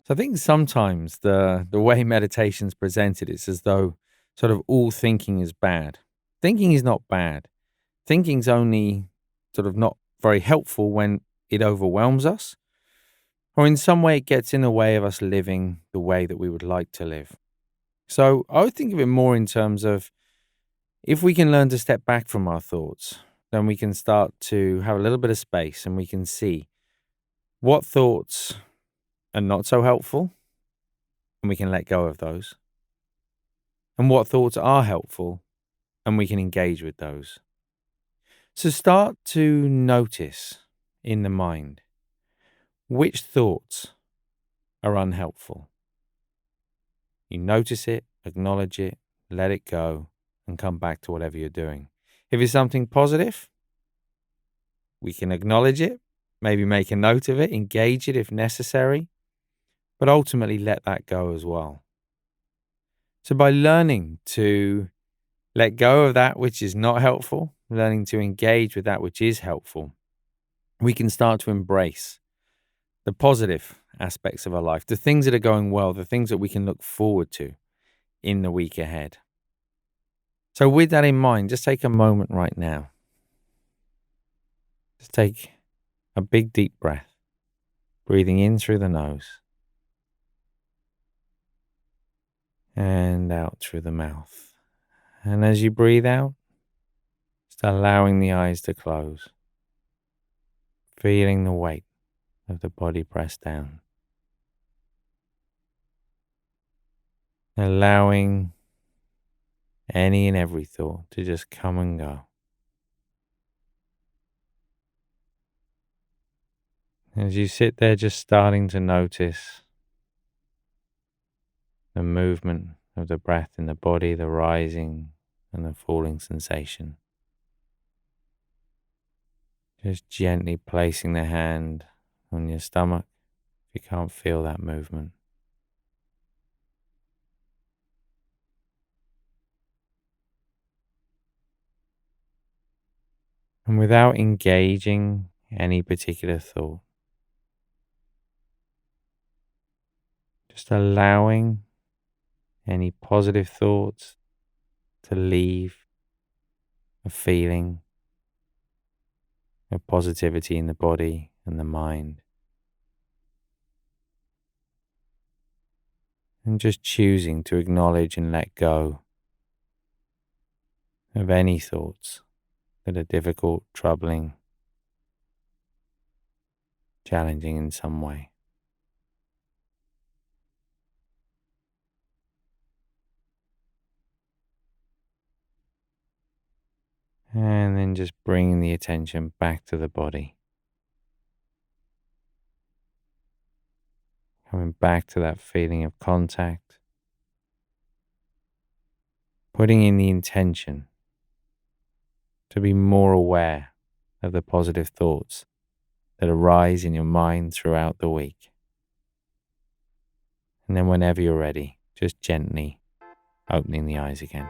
So I think sometimes the way meditation's presented, it's as though sort of all thinking is bad. Thinking is not bad. Thinking's only sort of not very helpful when it overwhelms us, or in some way it gets in the way of us living the way that we would like to live. So I would think of it more in terms of, if we can learn to step back from our thoughts, then we can start to have a little bit of space and we can see what thoughts are not so helpful, and we can let go of those, and what thoughts are helpful, and we can engage with those. So start to notice in the mind which thoughts are unhelpful. You notice it, acknowledge it, let it go, and come back to whatever you're doing. If it's something positive, we can acknowledge it, maybe make a note of it, engage it if necessary, but ultimately let that go as well. So by learning to let go of that which is not helpful, learning to engage with that which is helpful, we can start to embrace the positive aspects of our life, the things that are going well, the things that we can look forward to in the week ahead. So with that in mind, just take a moment right now. Just take a big deep breath, breathing in through the nose and out through the mouth. And as you breathe out, just allowing the eyes to close, feeling the weight of the body pressed down. Allowing any and every thought to just come and go. As you sit there, just starting to notice the movement of the breath in the body, the rising and the falling sensation. Just gently placing the hand on your stomach if you can't feel that movement. And without engaging any particular thought, just allowing any positive thoughts to leave a feeling of positivity in the body and the mind. And just choosing to acknowledge and let go of any thoughts that are difficult, troubling, challenging in some way. And then just bringing the attention back to the body. Coming back to that feeling of contact. Putting in the intention to be more aware of the positive thoughts that arise in your mind throughout the week. And then whenever you're ready, just gently opening the eyes again.